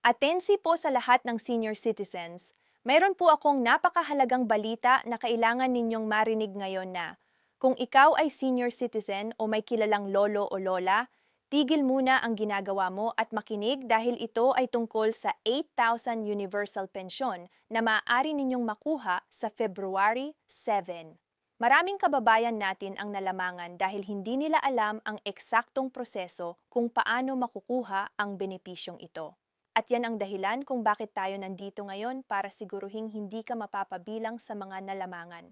Atensi po sa lahat ng senior citizens. Mayroon po akong napakahalagang balita na kailangan ninyong marinig ngayon na kung ikaw ay senior citizen o may kilalang lolo o lola, tigil muna ang ginagawa mo at makinig dahil ito ay tungkol sa 8,000 universal pension na maaari ninyong makuha sa February 7. Maraming kababayan natin ang nalamangan dahil hindi nila alam ang eksaktong proseso kung paano makukuha ang benepisyong ito. At yan ang dahilan kung bakit tayo nandito ngayon para siguruhing hindi ka mapapabilang sa mga nalamangan.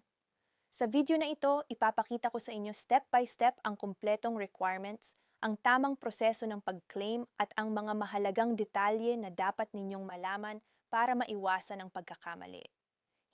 Sa video na ito, ipapakita ko sa inyo step by step ang kumpletong requirements, ang tamang proseso ng pag-claim at ang mga mahalagang detalye na dapat ninyong malaman para maiwasan ang pagkakamali.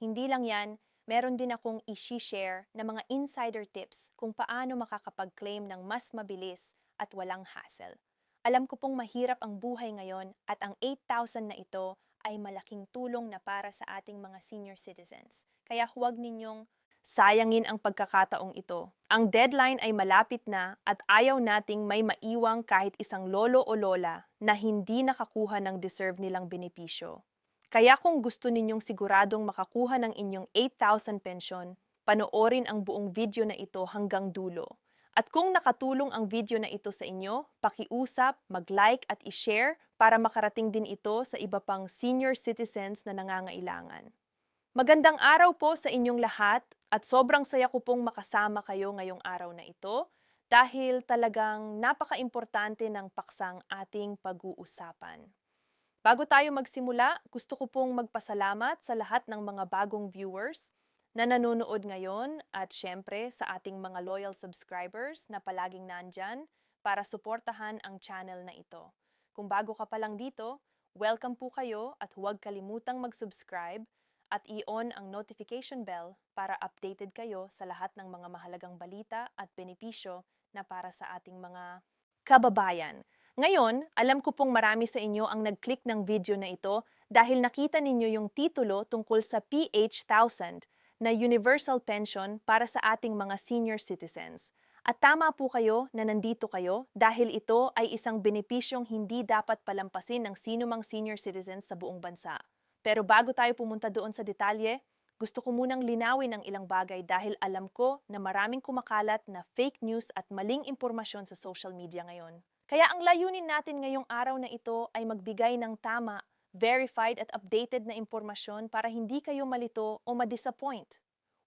Hindi lang yan, meron din akong i-share na mga insider tips kung paano makakapag-claim ng mas mabilis at walang hassle. Alam ko pong mahirap ang buhay ngayon at ang 8,000 na ito ay malaking tulong na para sa ating mga senior citizens. Kaya huwag ninyong sayangin ang pagkakataong ito. Ang deadline ay malapit na at ayaw nating may maiwang kahit isang lolo o lola na hindi nakakuha ng deserve nilang benepisyo. Kaya kung gusto ninyong siguradong makakuha ng inyong 8,000 pensyon, panoorin ang buong video na ito hanggang dulo. At kung nakatulong ang video na ito sa inyo, pakiusap, mag-like at i-share para makarating din ito sa iba pang senior citizens na nangangailangan. Magandang araw po sa inyong lahat at sobrang saya ko pong makasama kayo ngayong araw na ito dahil talagang napaka-importante ng paksang ating pag-uusapan. Bago tayo magsimula, gusto ko pong magpasalamat sa lahat ng mga bagong viewers na nanonood ngayon at syempre sa ating mga loyal subscribers na palaging nandyan para suportahan ang channel na ito. Kung bago ka pa lang dito, welcome po kayo at huwag kalimutang mag-subscribe at i-on ang notification bell para updated kayo sa lahat ng mga mahalagang balita at benepisyo na para sa ating mga kababayan. Ngayon, alam ko pong marami sa inyo ang nag-click ng video na ito dahil nakita ninyo yung titulo tungkol sa PH1000 na Universal Pension para sa ating mga senior citizens. At tama po kayo na nandito kayo dahil ito ay isang benepisyong hindi dapat palampasin ng sinumang senior citizens sa buong bansa. Pero bago tayo pumunta doon sa detalye, gusto ko munang linawin ang ilang bagay dahil alam ko na maraming kumakalat na fake news at maling impormasyon sa social media ngayon. Kaya ang layunin natin ngayong araw na ito ay magbigay ng tama, verified at updated na impormasyon para hindi kayo malito o ma-disappoint.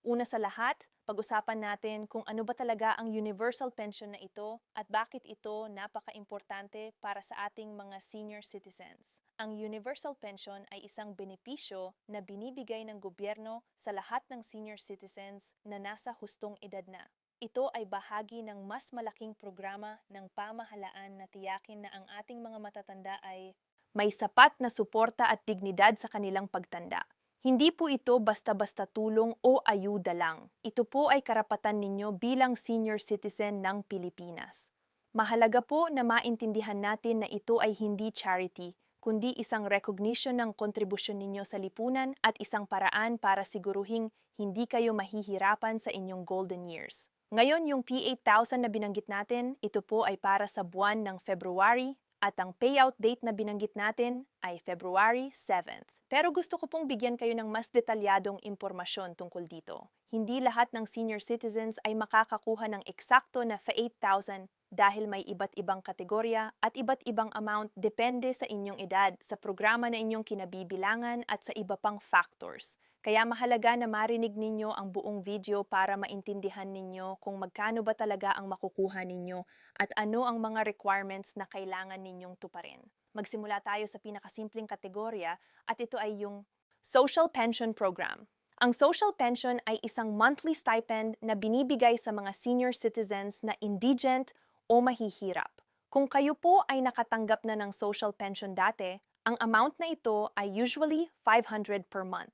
Una sa lahat, pag-usapan natin kung ano ba talaga ang universal pension na ito at bakit ito napaka-importante para sa ating mga senior citizens. Ang universal pension ay isang benepisyo na binibigay ng gobyerno sa lahat ng senior citizens na nasa hustong edad na. Ito ay bahagi ng mas malaking programa ng pamahalaan na tiyakin na ang ating mga matatanda ay may sapat na suporta at dignidad sa kanilang pagtanda. Hindi po ito basta-basta tulong o ayuda lang. Ito po ay karapatan ninyo bilang senior citizen ng Pilipinas. Mahalaga po na maintindihan natin na ito ay hindi charity, kundi isang recognition ng kontribusyon ninyo sa lipunan at isang paraan para siguruhing hindi kayo mahihirapan sa inyong golden years. Ngayon, yung P8,000 na binanggit natin, ito po ay para sa buwan ng February at ang payout date na binanggit natin ay February 7th. Pero gusto ko pong bigyan kayo ng mas detalyadong impormasyon tungkol dito. Hindi lahat ng senior citizens ay makakakuha ng eksakto na 8,000 dahil may iba't ibang kategorya at iba't ibang amount depende sa inyong edad, sa programa na inyong kinabibilangan at sa iba pang factors. Kaya mahalaga na marinig ninyo ang buong video para maintindihan ninyo kung magkano ba talaga ang makukuha ninyo at ano ang mga requirements na kailangan ninyong tuparin. Magsimula tayo sa pinakasimpleng kategorya at ito ay yung Social Pension Program. Ang social pension ay isang monthly stipend na binibigay sa mga senior citizens na indigent o mahihirap. Kung kayo po ay nakatanggap na ng social pension dati, ang amount na ito ay usually 500 per month.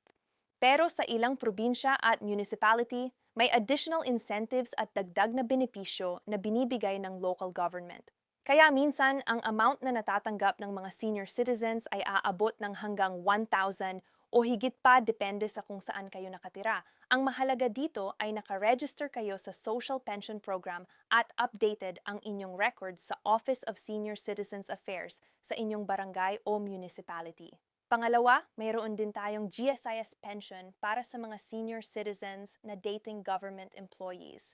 Pero sa ilang probinsya at municipality, may additional incentives at dagdag na benepisyo na binibigay ng local government. Kaya minsan, ang amount na natatanggap ng mga senior citizens ay aabot ng hanggang 1,000 o higit pa depende sa kung saan kayo nakatira. Ang mahalaga dito ay nakaregister kayo sa Social Pension Program at updated ang inyong records sa Office of Senior Citizens Affairs sa inyong barangay o municipality. Pangalawa, mayroon din tayong GSIS pension para sa mga senior citizens na dating government employees.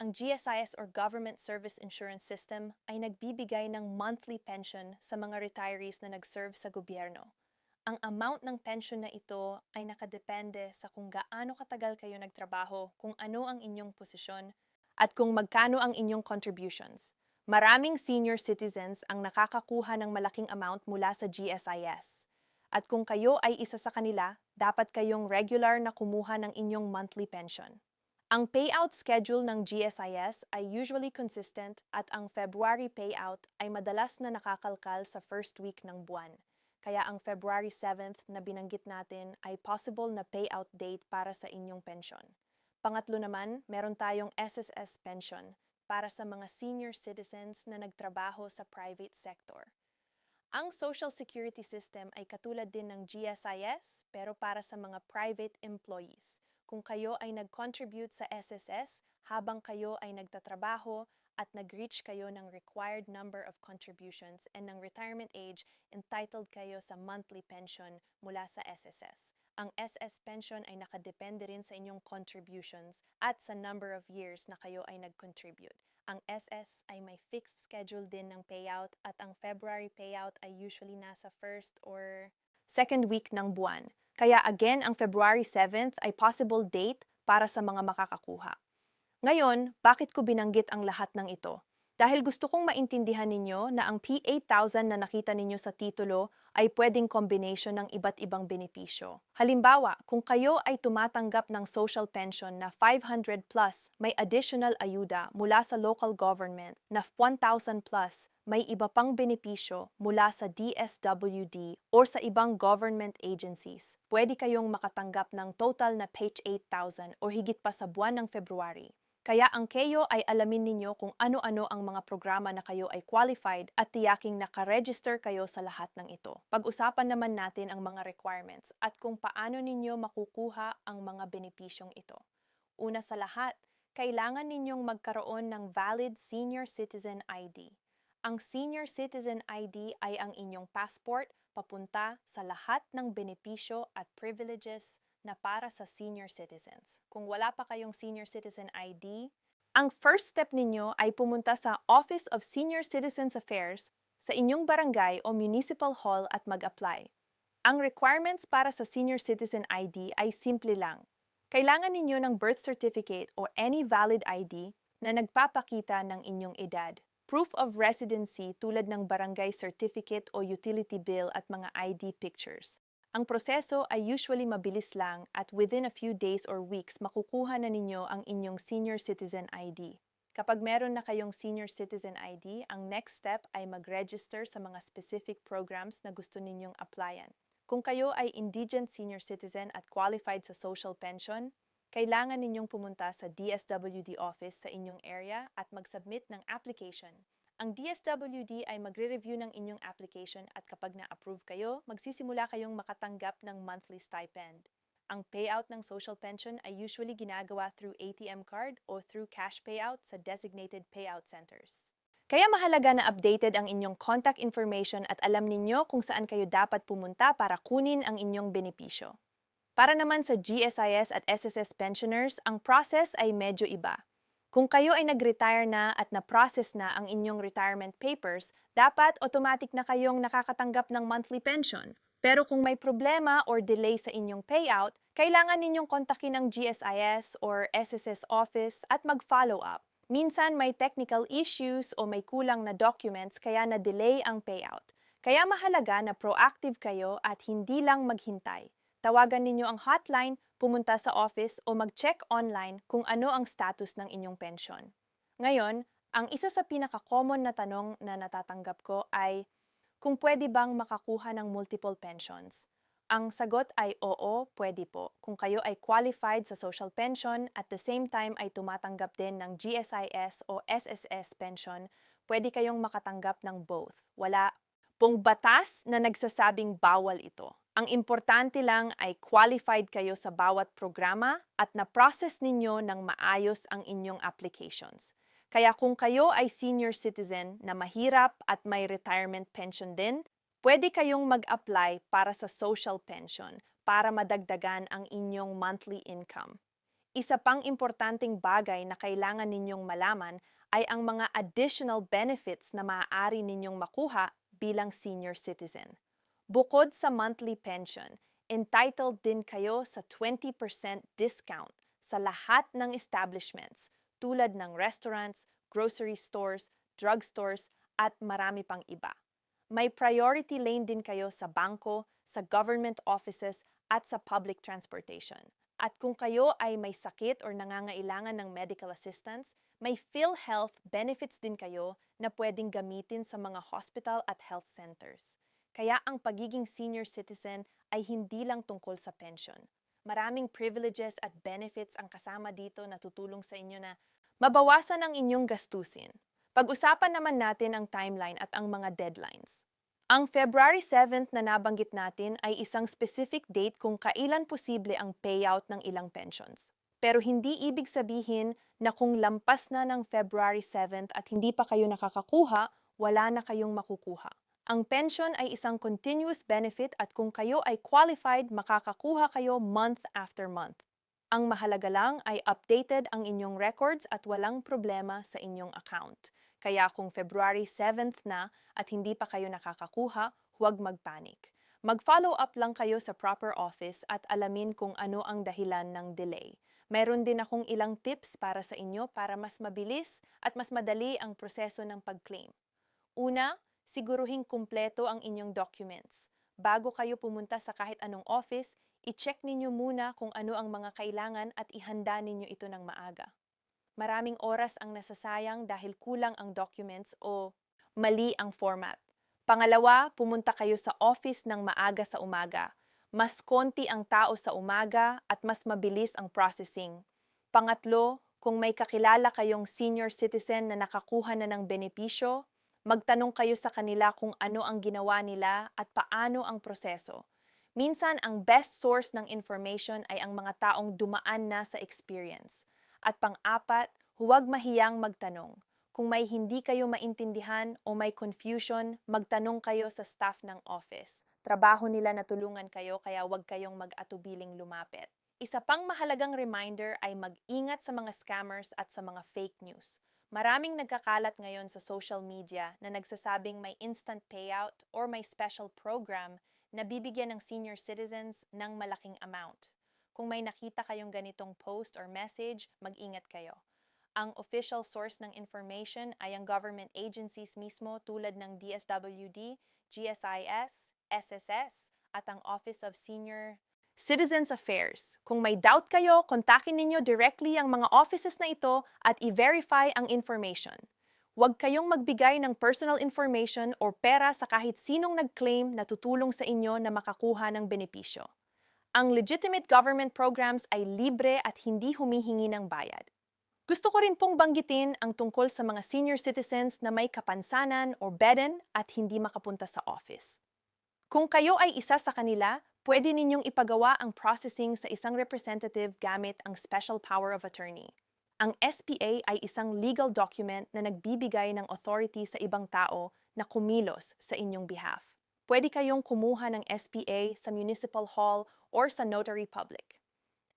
Ang GSIS or Government Service Insurance System ay nagbibigay ng monthly pension sa mga retirees na nag-serve sa gobyerno. Ang amount ng pension na ito ay nakadepende sa kung gaano katagal kayo nagtrabaho, kung ano ang inyong posisyon, at kung magkano ang inyong contributions. Maraming senior citizens ang nakakakuha ng malaking amount mula sa GSIS. At kung kayo ay isa sa kanila, dapat kayong regular na kumuha ng inyong monthly pension. Ang payout schedule ng GSIS ay usually consistent at ang February payout ay madalas na nakakalkal sa first week ng buwan. Kaya ang February 7th na binanggit natin ay possible na payout date para sa inyong pension. Pangatlo naman, meron tayong SSS pension para sa mga senior citizens na nagtrabaho sa private sector. Ang Social Security System ay katulad din ng GSIS pero para sa mga private employees. Kung kayo ay nag-contribute sa SSS habang kayo ay nagtatrabaho at nag-reach kayo ng required number of contributions and ng retirement age, entitled kayo sa monthly pension mula sa SSS. Ang SS pension ay nakadepende rin sa inyong contributions at sa number of years na kayo ay nag-contribute. Ang SS ay may fixed schedule din ng payout at ang February payout ay usually nasa first or second week ng buwan. Kaya again, ang February 7th ay possible date para sa mga makakakuha. Ngayon, bakit ko binanggit ang lahat ng ito? Dahil gusto kong maintindihan ninyo na ang P8,000 na nakita ninyo sa titulo ay pwedeng combination ng iba't ibang benepisyo. Halimbawa, kung kayo ay tumatanggap ng social pension na 500 plus, may additional ayuda mula sa local government na 1,000 plus, may iba pang benepisyo mula sa DSWD o sa ibang government agencies. Pwede kayong makatanggap ng total na Page 8,000 o higit pa sa buwan ng February. Kaya ang KEO ay alamin ninyo kung ano-ano ang mga programa na kayo ay qualified at tiyaking nakaregister kayo sa lahat ng ito. Pag-usapan naman natin ang mga requirements at kung paano ninyo makukuha ang mga benepisyong ito. Una sa lahat, kailangan ninyong magkaroon ng valid Senior Citizen ID. Ang Senior Citizen ID ay ang inyong passport papunta sa lahat ng benepisyo at privileges na para sa senior citizens. Kung wala pa kayong senior citizen ID, ang first step ninyo ay pumunta sa Office of Senior Citizens Affairs sa inyong barangay o municipal hall at mag-apply. Ang requirements para sa senior citizen ID ay simple lang. Kailangan ninyo ng birth certificate or any valid ID na nagpapakita ng inyong edad. Proof of residency tulad ng barangay certificate o utility bill at mga ID pictures. Ang proseso ay usually mabilis lang at within a few days or weeks makukuha na ninyo ang inyong senior citizen ID. Kapag meron na kayong senior citizen ID, ang next step ay mag-register sa mga specific programs na gusto ninyong applyan. Kung kayo ay indigent senior citizen at qualified sa social pension, kailangan ninyong pumunta sa DSWD office sa inyong area at mag-submit ng application. Ang DSWD ay magre-review ng inyong application at kapag na-approve kayo, magsisimula kayong makatanggap ng monthly stipend. Ang payout ng social pension ay usually ginagawa through ATM card o through cash payout sa designated payout centers. Kaya mahalaga na updated ang inyong contact information at alam ninyo kung saan kayo dapat pumunta para kunin ang inyong benepisyo. Para naman sa GSIS at SSS pensioners, ang process ay medyo iba. Kung kayo ay nag-retire na at na-process na ang inyong retirement papers, dapat automatic na kayong nakakatanggap ng monthly pension. Pero kung may problema or delay sa inyong payout, kailangan ninyong kontakin ang GSIS or SSS office at mag-follow up. Minsan may technical issues o may kulang na documents kaya na-delay ang payout. Kaya mahalaga na proactive kayo at hindi lang maghintay. Tawagan ninyo ang hotline, pumunta sa office o mag-check online kung ano ang status ng inyong pensyon. Ngayon, ang isa sa pinaka-common na tanong na natatanggap ko ay kung pwede bang makakuha ng multiple pensions. Ang sagot ay oo, pwede po. Kung kayo ay qualified sa social pension at the same time ay tumatanggap din ng GSIS o SSS pension, pwede kayong makatanggap ng both. pong batas na nagsasabing bawal ito. Ang importante lang ay qualified kayo sa bawat programa at na-process ninyo ng maayos ang inyong applications. Kaya kung kayo ay senior citizen na mahirap at may retirement pension din, pwede kayong mag-apply para sa social pension para madagdagan ang inyong monthly income. Isa pang importanteng bagay na kailangan ninyong malaman ay ang mga additional benefits na maaari ninyong makuha bilang senior citizen. Bukod sa monthly pension, entitled din kayo sa 20% discount sa lahat ng establishments tulad ng restaurants, grocery stores, drugstores, at marami pang iba. May priority lane din kayo sa bangko, sa government offices, at sa public transportation. At kung kayo ay may sakit or nangangailangan ng medical assistance, may PhilHealth benefits din kayo na pwedeng gamitin sa mga hospital at health centers. Kaya ang pagiging senior citizen ay hindi lang tungkol sa pension. Maraming privileges at benefits ang kasama dito na tutulong sa inyo na mabawasan ang inyong gastusin. Pag-usapan naman natin ang timeline at ang mga deadlines. Ang February 7th na nabanggit natin ay isang specific date kung kailan posible ang payout ng ilang pensions. Pero hindi ibig sabihin na kung lampas na ng February 7th at hindi pa kayo nakakakuha, wala na kayong makukuha. Ang pension ay isang continuous benefit at kung kayo ay qualified, makakakuha kayo month after month. Ang mahalaga lang ay updated ang inyong records at walang problema sa inyong account. Kaya kung February 7th na at hindi pa kayo nakakakuha, huwag magpanik. Mag-follow up lang kayo sa proper office at alamin kung ano ang dahilan ng delay. Meron din akong ilang tips para sa inyo para mas mabilis at mas madali ang proseso ng pag-claim. Una, siguruhing kumpleto ang inyong documents. Bago kayo pumunta sa kahit anong office, i-check ninyo muna kung ano ang mga kailangan at ihanda ninyo ito ng maaga. Maraming oras ang nasasayang dahil kulang ang documents o mali ang format. Pangalawa, pumunta kayo sa office ng maaga sa umaga. Mas konti ang tao sa umaga at mas mabilis ang processing. Pangatlo, kung may kakilala kayong senior citizen na nakakuha na ng benepisyo, magtanong kayo sa kanila kung ano ang ginawa nila at paano ang proseso. Minsan, ang best source ng information ay ang mga taong dumaan na sa experience. At pang-apat, huwag mahiyang magtanong. Kung may hindi kayo maintindihan o may confusion, magtanong kayo sa staff ng office. Trabaho nila na tulungan kayo kaya huwag kayong mag-atubiling lumapit. Isa pang mahalagang reminder ay mag-ingat sa mga scammers at sa mga fake news. Maraming nagkakalat ngayon sa social media na nagsasabing may instant payout or may special program na bibigyan ng senior citizens ng malaking amount. Kung may nakita kayong ganitong post or message, mag-ingat kayo. Ang official source ng information ay ang government agencies mismo tulad ng DSWD, GSIS, SSS, at ang Office of Senior Citizens Affairs. Kung may doubt kayo, kontakin ninyo directly ang mga offices na ito at i-verify ang information. Huwag kayong magbigay ng personal information o pera sa kahit sinong nag-claim na tutulong sa inyo na makakuha ng benepisyo. Ang legitimate government programs ay libre at hindi humihingi ng bayad. Gusto ko rin pong banggitin ang tungkol sa mga senior citizens na may kapansanan o bedden at hindi makapunta sa office. Kung kayo ay isa sa kanila, pwede ninyong ipagawa ang processing sa isang representative gamit ang Special Power of Attorney. Ang SPA ay isang legal document na nagbibigay ng authority sa ibang tao na kumilos sa inyong behalf. Pwede kayong kumuha ng SPA sa municipal hall or sa notary public.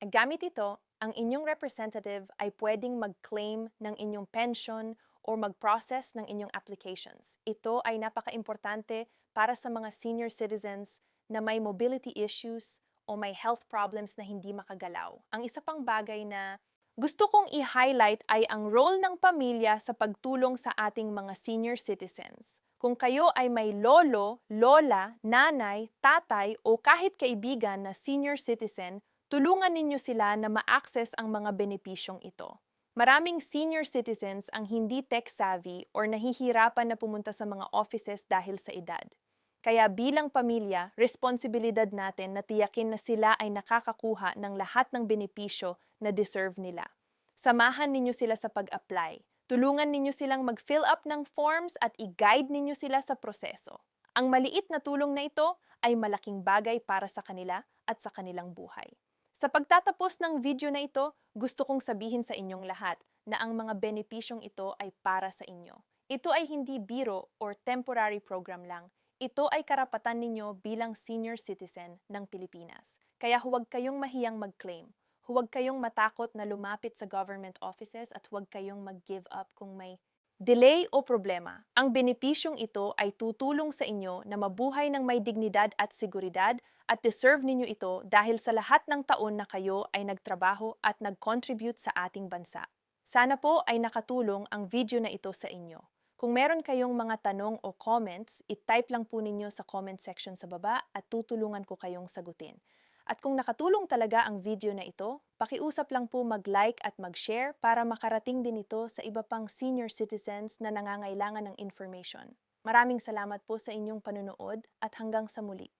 Gamit ito, ang inyong representative ay pwedeng mag-claim ng inyong pension o mag-process ng inyong applications. Ito ay napaka-importante para sa mga senior citizens na may mobility issues o may health problems na hindi makagalaw. Ang isa pang bagay na gusto kong i-highlight ay ang role ng pamilya sa pagtulong sa ating mga senior citizens. Kung kayo ay may lolo, lola, nanay, tatay o kahit kaibigan na senior citizen, tulungan ninyo sila na ma-access ang mga benepisyong ito. Maraming senior citizens ang hindi tech-savvy or nahihirapan na pumunta sa mga offices dahil sa edad. Kaya bilang pamilya, responsibilidad natin na tiyakin na sila ay nakakakuha ng lahat ng benepisyo na deserve nila. Samahan ninyo sila sa pag-apply. Tulungan ninyo silang mag-fill up ng forms at i-guide ninyo sila sa proseso. Ang maliit na tulong na ito ay malaking bagay para sa kanila at sa kanilang buhay. Sa pagtatapos ng video na ito, gusto kong sabihin sa inyong lahat na ang mga benepisyong ito ay para sa inyo. Ito ay hindi biro or temporary program lang. Ito ay karapatan ninyo bilang senior citizen ng Pilipinas. Kaya huwag kayong mahiyang mag-claim. Huwag kayong matakot na lumapit sa government offices at huwag kayong mag-give up kung may delay o problema. Ang benepisyong ito ay tutulong sa inyo na mabuhay ng may dignidad at seguridad at deserve ninyo ito dahil sa lahat ng taon na kayo ay nagtrabaho at nag-contribute sa ating bansa. Sana po ay nakatulong ang video na ito sa inyo. Kung meron kayong mga tanong o comments, i-type lang po ninyo sa comment section sa baba at tutulungan ko kayong sagutin. At kung nakatulong talaga ang video na ito, pakiusap lang po mag-like at mag-share para makarating din ito sa iba pang senior citizens na nangangailangan ng information. Maraming salamat po sa inyong panunood at hanggang sa muli.